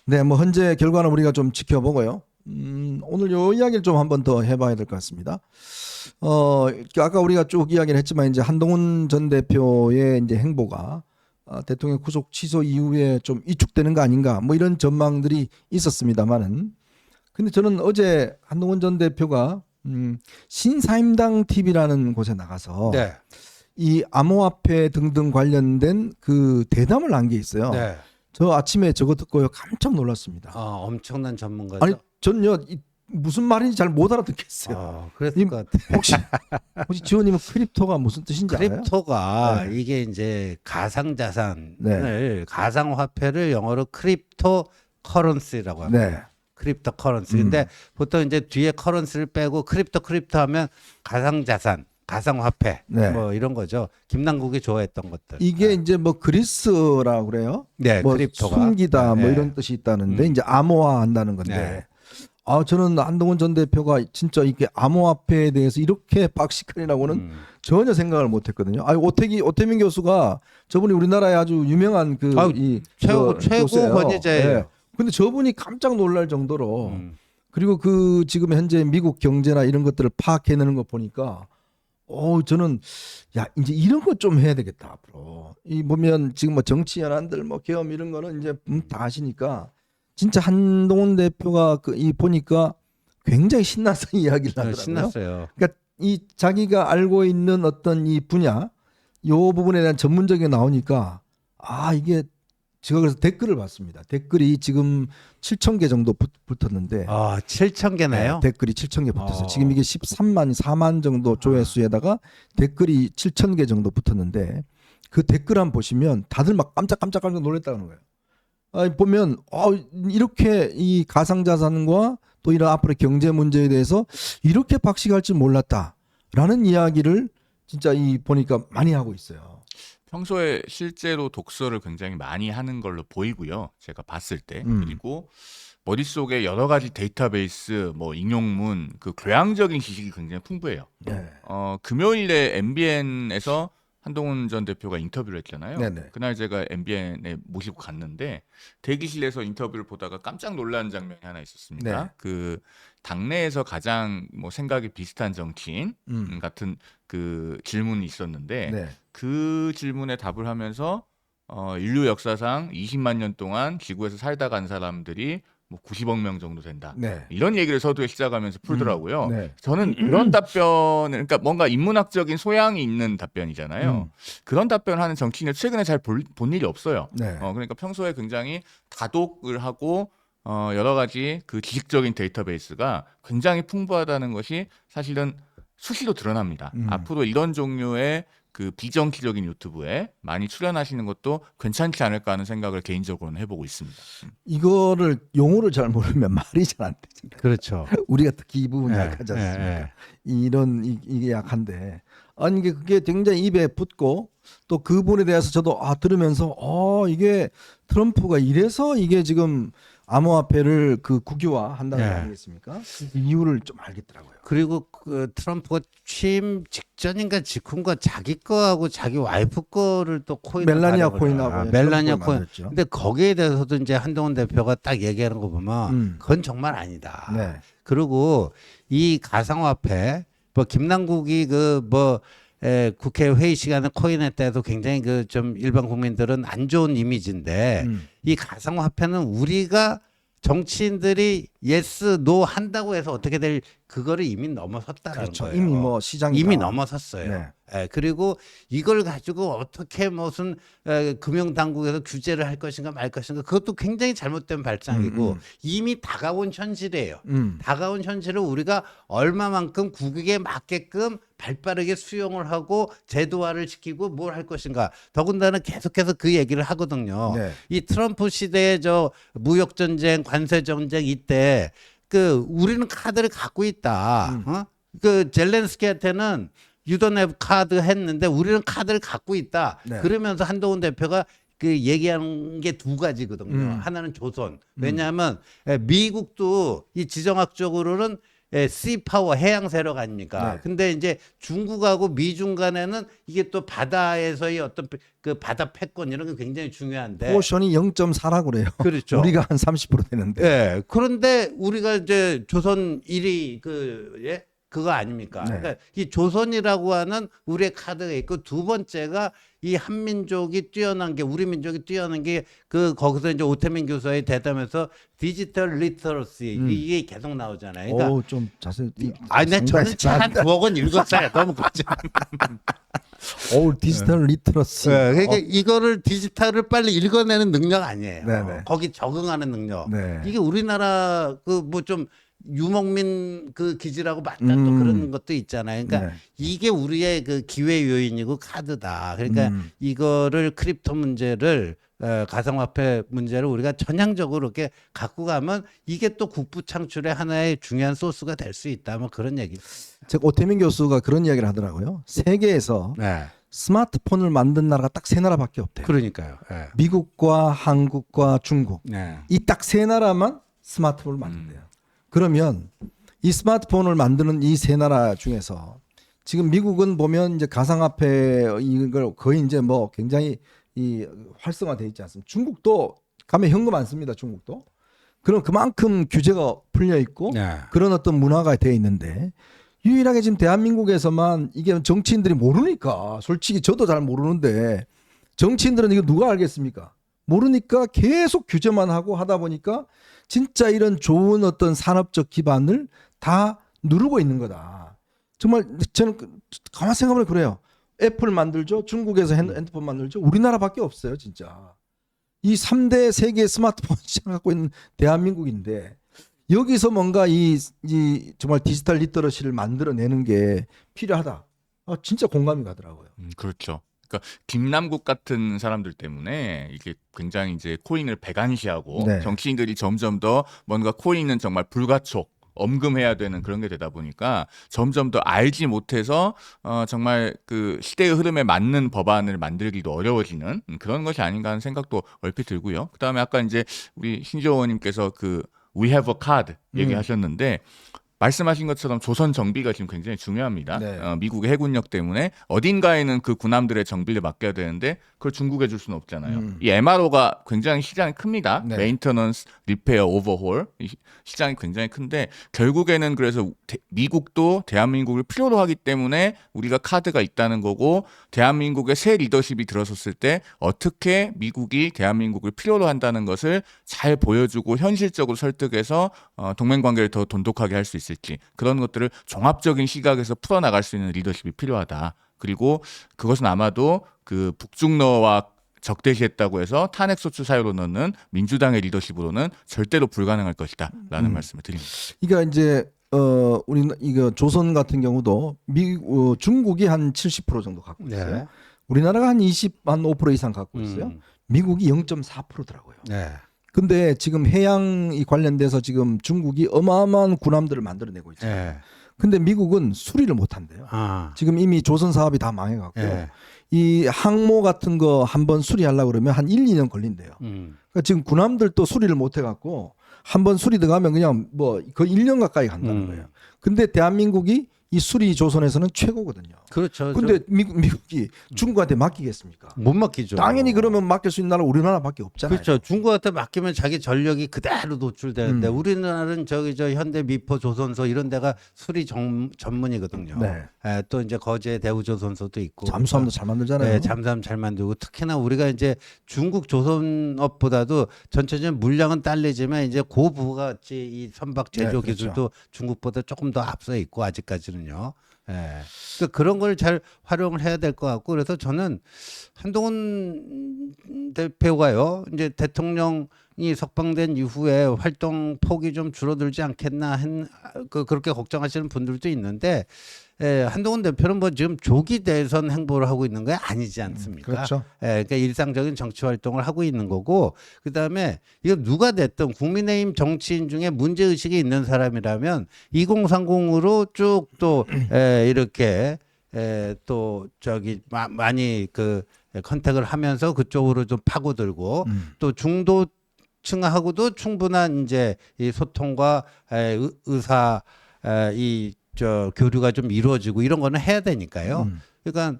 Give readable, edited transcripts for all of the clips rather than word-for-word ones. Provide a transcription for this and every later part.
네, 뭐 현재 결과는 우리가 좀 지켜보고요. 오늘 요 이야기를 좀 한번 더 해봐야 될 것 같습니다. 아까 우리가 쭉 이야기를 했지만 이제 한동훈 전 대표의 이제 행보가 대통령 구속 취소 이후에 좀 위축되는 거 아닌가 뭐 이런 전망들이 있었습니다만은 근데 저는 어제 한동훈 전 대표가 신사임당 TV라는 곳에 나가서 네. 이 암호화폐 등등 관련된 그 대담을 한 게 있어요. 네. 저 아침에 저거 듣고요 깜짝 놀랐습니다. 엄청난 전문가죠. 아니 전요 무슨 말인지 잘 못 알아듣겠어요. 그랬을 것 같아요. 혹시 지호님은 크립토가 무슨 뜻인지 알아요? 크립토가 네. 이게 이제 가상 자산을 네. 가상 화폐를 영어로 크립토 커런시라고 합니다. 네. 크립토 커런시. 근데 보통 이제 뒤에 커런시를 빼고 크립토 하면 가상 자산, 가상 화폐 네. 뭐 이런 거죠. 김남국이 좋아했던 것들. 이게 이제 뭐 그리스라고 그래요. 네, 뭐 크립토가 숨기다 뭐 네. 이런 뜻이 있다는데 음. 이제 암호화한다는 건데. 네. 저는 한동훈 전 대표가 진짜 이게 암호화폐에 대해서 이렇게 박식하리라고는 전혀 생각을 못했거든요. 오태민 교수가 저분이 우리나라의 아주 유명한 최고 교수예요. 권위자예요. 네. 근데 저분이 깜짝 놀랄 정도로 음. 그리고 그 지금 현재 미국 경제나 이런 것들을 파악해내는 거 보니까 저는 야 이제 이런 것 좀 해야 되겠다 앞으로. 이 보면 지금 뭐 정치 현안들 뭐 계엄 이런 거는 이제 다 하시니까 진짜 한동훈 대표가 이 보니까 굉장히 신나서 이야기를 하더라고요. 신났어요. 그러니까 이 자기가 알고 있는 어떤 이 분야 요 부분에 대한 전문적인 게 나오니까 이게 제가 그래서 댓글을 봤습니다. 댓글이 지금 7천 개 정도 붙었는데 7천 개나요? 댓글이 7천 개 붙었어요. 지금 이게 13만 4만 정도 조회수에다가 댓글이 7천 개 정도 붙었는데 그 댓글 한번 보시면 다들 막 깜짝 놀랐다는 거예요. 보면 이렇게 이 가상자산과 또 이런 앞으로 경제 문제에 대해서 이렇게 박식할 줄 몰랐다라는 이야기를 진짜 보니까 많이 하고 있어요. 평소에 실제로 독서를 굉장히 많이 하는 걸로 보이고요. 제가 봤을 때. 그리고 머릿속에 여러 가지 데이터베이스, 뭐 인용문, 그 교양적인 지식이 굉장히 풍부해요. 네. 금요일에 MBN에서 한동훈 전 대표가 인터뷰를 했잖아요. 네네. 그날 제가 MBN에 모시고 갔는데 대기실에서 인터뷰를 보다가 깜짝 놀란 장면이 하나 있었습니다. 네. 그 당내에서 가장 뭐 생각이 비슷한 정치인 같은 그 질문이 있었는데 네. 그 질문에 답을 하면서 인류 역사상 20만 년 동안 지구에서 살다 간 사람들이 뭐 90억 명 정도 된다. 네. 이런 얘기를 서두에 시작하면서 풀더라고요. 네. 저는 그런 답변을 그러니까 뭔가 인문학적인 소양이 있는 답변이잖아요. 그런 답변을 하는 정치인을 최근에 잘 본 일이 없어요. 네. 그러니까 평소에 굉장히 다독을 하고 여러 가지 그 지식적인 데이터베이스가 굉장히 풍부하다는 것이 사실은 수시로 드러납니다. 앞으로 이런 종류의 그 비정치적인 유튜브에 많이 출연하시는 것도 괜찮지 않을까 하는 생각을 개인적으로는 해보고 있습니다. 이거를 용어를 잘 모르면 말이 잘 안 되잖아요. 그렇죠. 우리가 특히 이 부분이 네, 약하지 않습니까? 네, 이게 약한데 그게 굉장히 입에 붙고 또 그 부분에 대해서 저도 들으면서 이게 트럼프가 이래서 이게 지금 암호화폐를 국유화 한다는 거 네. 아니겠습니까? 이유를 좀 알겠더라고요. 그리고 그 트럼프가 취임 직전인가 직후인가 자기 거하고 자기 와이프 거를 또 코인을 멜라니아 받아버려요. 코인하고 멜라니아 트럼프가 코인. 만들었죠. 근데 거기에 대해서도 이제 한동훈 대표가 딱 얘기하는 거 보면 그건 정말 아니다. 네. 그리고 이 가상화폐 뭐 김남국이 국회 회의 시간에 코인했다 해도 굉장히 그 좀 일반 국민들은 안 좋은 이미지인데 이 가상화폐는 우리가 정치인들이 예스 노 한다고 해서 어떻게 될 그거를 이미 넘어섰다는 그렇죠. 거예요. 이미 뭐 시장이 이미 다- 넘어섰어요. 네. 그리고 이걸 가지고 어떻게 무슨 금융 당국에서 규제를 할 것인가 말 것인가 그것도 굉장히 잘못된 발상이고 이미 다가온 현실이에요. 다가온 현실을 우리가 얼마만큼 국익에 맞게끔 발빠르게 수용을 하고 제도화를 시키고 뭘 할 것인가. 더군다나 계속해서 그 얘기를 하거든요. 네. 이 트럼프 시대의 저 무역 전쟁, 관세 전쟁 이때 우리는 카드를 갖고 있다. 그 젤렌스키한테는 유도넵 카드 했는데 우리는 카드를 갖고 있다. 네. 그러면서 한동훈 대표가 그 얘기하는 게 두 가지거든요. 하나는 조선. 왜냐하면 미국도 이 지정학적으로는 씨파워 해양 세력 아닙니까? 네. 근데 이제 중국하고 미중 간에는 이게 또 바다에서의 어떤 그 바다 패권 이런 게 굉장히 중요한데. 포션이 0.4라고 그래요. 그렇죠. 우리가 한 30% 되는데. 예. 그런데 우리가 이제 조선 1위 그거 아닙니까? 네. 그러니까 이 조선이라고 하는 우리의 카드가 있고 두 번째가 이 한민족이 뛰어난 게 우리 민족이 뛰어난 게 그 거기서 이제 오태민 교수의 대담에서 디지털 리터러시 이게 계속 나오잖아요. 그러니까 좀 자세히. 네, 저는 한 두어 권 읽었어요. 너무 그렇죠. 디지털 리터러시. 그러니까 이거를 디지털을 빨리 읽어내는 능력 아니에요. 네네. 거기 적응하는 능력. 네. 이게 우리나라 그 뭐 좀 유목민 그 기지라고 맞다 또 그런 것도 있잖아요. 그러니까 네. 이게 우리의 그 기회 요인이고 카드다. 그러니까 이거를 크립토 문제를 가상화폐 문제를 우리가 전향적으로 이렇게 갖고 가면 이게 또 국부 창출의 하나의 중요한 소스가 될 수 있다. 뭐 그런 얘기. 즉 오태민 교수가 그런 이야기를 하더라고요. 세계에서 네. 스마트폰을 만든 나라가 딱 세 나라밖에 없대요. 그러니까요. 네. 미국과 한국과 중국. 네. 이 딱 세 나라만 스마트폰을 만든대요. 그러면 이 스마트폰을 만드는 이 세 나라 중에서 지금 미국은 보면 이제 가상화폐 이걸 거의 이제 뭐 굉장히 이 활성화돼 있지 않습니까? 중국도 가면 현금 안 씁니다. 중국도. 그럼 그만큼 규제가 풀려 있고 네. 그런 어떤 문화가 돼 있는데 유일하게 지금 대한민국에서만 이게 정치인들이 모르니까 솔직히 저도 잘 모르는데 정치인들은 이거 누가 알겠습니까? 모르니까 계속 규제만 하고 하다 보니까 진짜 이런 좋은 어떤 산업적 기반을 다 누르고 있는 거다. 정말 저는 가만 생각하면 그래요. 애플 만들죠. 중국에서 핸드폰 만들죠. 우리나라밖에 없어요, 진짜. 이 3대 세계 스마트폰 시장을 갖고 있는 대한민국인데 여기서 뭔가 이 정말 디지털 리터러시를 만들어내는 게 필요하다. 진짜 공감이 가더라고요. 그렇죠. 그러니까 김남국 같은 사람들 때문에 이게 굉장히 이제 코인을 배관시하고 네. 정치인들이 점점 더 뭔가 코인은 정말 불가촉 엄금해야 되는 그런 게 되다 보니까 점점 더 알지 못해서 정말 그 시대의 흐름에 맞는 법안을 만들기도 어려워지는 그런 것이 아닌가 하는 생각도 얼핏 들고요. 그다음에 아까 이제 우리 신지호 의원님께서 그 We have a card 얘기하셨는데 말씀하신 것처럼 조선 정비가 지금 굉장히 중요합니다. 네. 미국의 해군력 때문에 어딘가에는 그 군함들의 정비를 맡겨야 되는데 그걸 중국에 줄 수는 없잖아요. 이 MRO가 굉장히 시장이 큽니다. 네. 메인터넌스, 리페어, 오버홀 시장이 굉장히 큰데 결국에는 그래서 미국도 대한민국을 필요로 하기 때문에 우리가 카드가 있다는 거고 대한민국의 새 리더십이 들어섰을 때 어떻게 미국이 대한민국을 필요로 한다는 것을 잘 보여주고 현실적으로 설득해서 동맹관계를 더 돈독하게 할 수 있을지 그런 것들을 종합적인 시각에서 풀어나갈 수 있는 리더십이 필요하다. 그리고 그것은 아마도 그 북중러와 적대시했다고 해서 탄핵 소추 사유로 넣는 민주당의 리더십으로는 절대로 불가능할 것이다라는 말씀을 드립니다. 그러니까 이제 우리 이거 조선 같은 경우도 중국이 한 70% 정도 갖고 있어요. 네. 우리나라가 한 5% 이상 갖고 있어요. 미국이 0.4%더라고요. 네. 근데 지금 해양이 관련돼서 지금 중국이 어마어마한 군함들을 만들어내고 있어요. 네. 근데 미국은 수리를 못 한대요. 지금 이미 조선 사업이 다 망해갖고 네. 이 항모 같은 거 한번 수리하려고 그러면 한 1, 2년 걸린대요. 그러니까 지금 군함들도 수리를 못 해갖고 한번 수리 들어가면 그냥 뭐 거의 1년 가까이 간다는 거예요. 근데 대한민국이 이 수리 조선에서는 최고거든요. 그렇죠. 근데 미국이 중국한테 맡기겠습니까? 못 맡기죠. 당연히 그러면 맡길 수 있는 나라 우리나라밖에 없잖아요. 그렇죠. 중국한테 맡기면 자기 전력이 그대로 노출되는데 우리나라는 저 현대 미포 조선소 이런 데가 수리 전문이거든요. 네. 또 이제 거제 대우조선소도 있고. 잠수함도 잘 만들잖아요. 네, 잠수함 잘 만들고 특히나 우리가 이제 중국 조선업보다도 전체적인 물량은 딸리지만 이제 고부가치 이 선박 제조 네, 그렇죠. 기술도 중국보다 조금 더 앞서 있고 아직까지는요. 예. 그러니까 그런 걸 잘 활용을 해야 될 것 같고 그래서 저는 한동훈 대표가요 이제 대통령이 석방된 이후에 활동 폭이 좀 줄어들지 않겠나 그렇게 걱정하시는 분들도 있는데 한동훈 대표는 뭐 지금 조기 대선 행보를 하고 있는 게 아니지 않습니까? 그렇죠. 그러니까 일상적인 정치 활동을 하고 있는 거고 그다음에 이거 누가 됐든 국민의힘 정치인 중에 문제 의식이 있는 사람이라면 2030으로 쭉 또 이렇게 또 저기 많이 그 컨택을 하면서 그쪽으로 좀 파고들고 또 중도층하고도 충분한 이제 이 소통과 의사 이 저 교류가 좀 이루어지고 이런 거는 해야 되니까요. 그러니까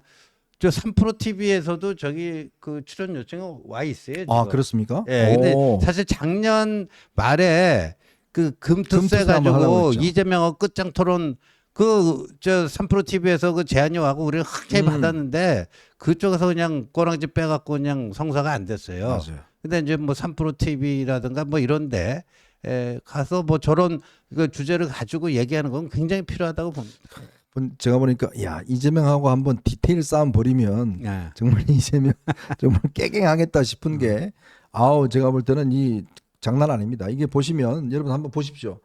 저 3프로 TV에서도 저기 그 출연 요청이 와 있어요. 지금. 아 그렇습니까? 예, 근데 오. 사실 작년 말에 그 금투세 금투세 한번 하려고 가지고 했죠. 이재명하고 끝장 토론 그 저 3프로 TV에서 그 제안이 와고 우리가 흔쾌히 받았는데 그쪽에서 그냥 꼬랑지 빼갖고 그냥 성사가 안 됐어요. 맞아요. 근데 이제 뭐 3프로 TV라든가 뭐 이런데 가서 뭐 저런 그 주제를 가지고 얘기하는 건 굉장히 필요하다고 봅니다. 제가 보니까 야 이재명하고 한번 디테일 싸움 벌이면 예. 정말 이재명 정말 깨갱하겠다 싶은 게 아우 제가 볼 때는 이 장난 아닙니다. 이게 보시면 여러분 한번 보십시오.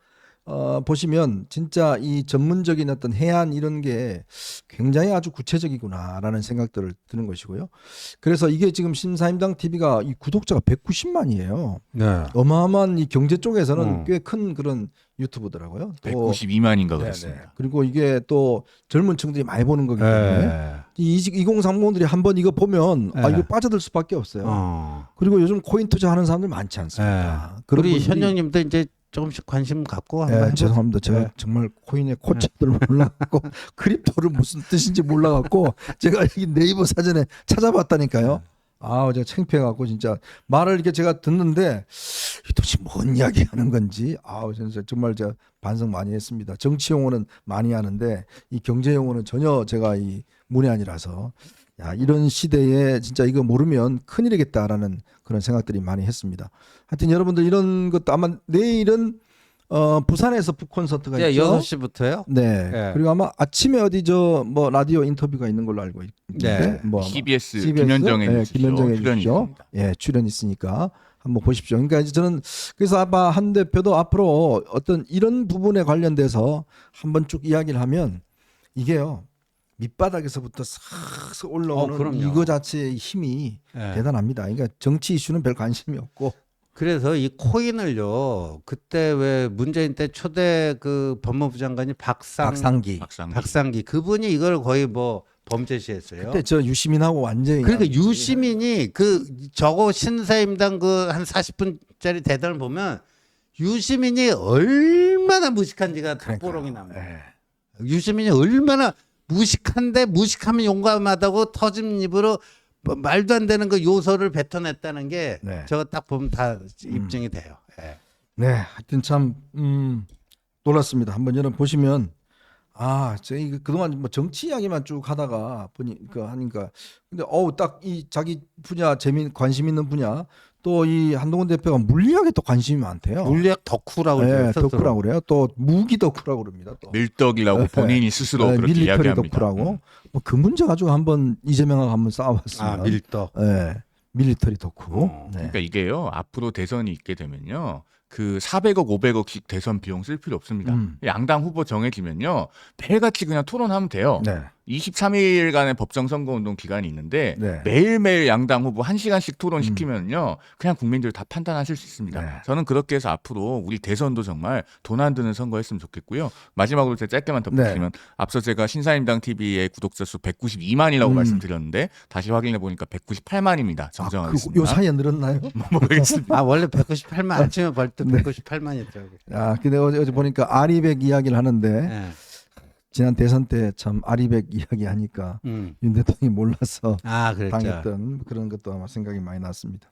보시면 진짜 이 전문적인 어떤 해안 이런 게 굉장히 아주 구체적이구나라는 생각들을 드는 것이고요. 그래서 이게 지금 신사임당 TV가 이 구독자가 190만이에요. 네. 어마어마한 이 경제 쪽에서는 음. 꽤 큰 그런 유튜브더라고요. 또 192만인가 네네. 그렇습니다. 그리고 이게 또 젊은 층들이 많이 보는 거기 때문에 예. 이 2030들이 한번 이거 보면 아 네. 이거 빠져들 수밖에 없어요. 어. 그리고 요즘 코인 투자하는 사람들 많지 않습니까? 예. 그런 우리 분들이- 현영님도 이제 조금씩 관심 갖고 한번 예, 해보세요. 죄송합니다. 제가 네. 정말 코인의 코치들을 몰라갖고 크립토를 무슨 뜻인지 몰라갖고 제가 이 네이버 사전에 찾아봤다니까요. 아, 제가 창피해갖고 진짜 말을 이렇게 제가 듣는데 이 도대체 뭔 이야기 하는 건지 진짜 정말 제가 반성 많이 했습니다. 정치 용어는 많이 하는데 이 경제 용어는 전혀 제가 이 문외한이라서 야, 이런 시대에 진짜 이거 모르면 큰일이겠다라는 그런 생각들이 많이 했습니다. 하여튼 여러분들 이런 것도 아마 내일은 부산에서 북콘서트가 네, 있죠. 6시부터요? 네. 네. 그리고 아마 아침에 어디 뭐 라디오 인터뷰가 있는 걸로 알고 있는데 네. 뭐 아마 CBS CBS? 김현정의 네, 뉴스쇼 김현정의 출연이 뉴스쇼. 있습니다. 예, 출연 있으니까 한번 보십시오. 그러니까 이제 저는 그래서 아마 한 대표도 앞으로 어떤 이런 부분에 관련돼서 한번 쭉 이야기를 하면 이게요. 밑바닥에서부터 싹 올라오는 그럼요. 이거 자체의 힘이 네. 대단합니다. 그러니까 정치 이슈는 별 관심이 없고 그래서 이 코인을요. 그때 왜 문재인 때 초대 그 법무부 장관이 박상기. 박상기 그분이 이걸 거의 뭐 범죄시했어요. 그때 저 유시민하고 완전히 그러니까 그냥 유시민이 그 저거 신사임당 그 한 40분짜리 대단을 보면 유시민이 얼마나 무식한지가 다 그러니까요. 뽀록이 납니다. 예. 유시민이 얼마나 무식한데 무식하면 용감하다고 터진 입으로 뭐 말도 안 되는 그 요소를 뱉어냈다는 게 네. 저거 딱 보면 다 입증이 돼요. 예. 네, 하여튼 참 놀랐습니다. 한번 여러분 보시면 저희 그동안 뭐 정치 이야기만 쭉 하다가 보니까 하니까 근데 딱 이 자기 분야 관심 있는 분야 또 이 한동훈 대표가 물리학에 또 관심이 많대요. 물리학 덕후라고 그러죠. 네, 스스로. 덕후라고 그래요. 또 무기 덕후라고 그럽니다. 또 밀떡이라고 본인이 스스로 그렇게 밀리터리 이야기합니다. 덕후라고 뭐 그 문제 가지고 한번 이재명하고 한번 싸워봤으면 밀떡. 네, 밀리터리 덕후. 네. 그러니까 이게요. 앞으로 대선이 있게 되면요. 그 400억, 500억씩 대선 비용 쓸 필요 없습니다. 양당 후보 정해지면요. 매일같이 그냥 토론하면 돼요. 네. 23일간의 법정 선거운동 기간이 있는데 네. 매일매일 양당 후보 1시간씩 토론시키면요. 그냥 국민들 다 판단하실 수 있습니다. 네. 저는 그렇게 해서 앞으로 우리 대선도 정말 돈 안 드는 선거했으면 좋겠고요. 마지막으로 제가 짧게만 덧붙이면 앞서 제가 신사임당 TV의 구독자 수 192만이라고 말씀드렸는데 다시 확인해 보니까 198만입니다. 정정하겠습니다. 요 사이에 늘었나요? 모르겠습니다. 원래 198만 아침에 벌써 198만이더라고요. 근데 어제 보니까 아리백 이야기를 하는데 예. 지난 대선 때 참 아리백 이야기 하니까 윤 대통령이 몰라서 그랬죠. 당했던 그런 것도 아마 생각이 많이 났습니다.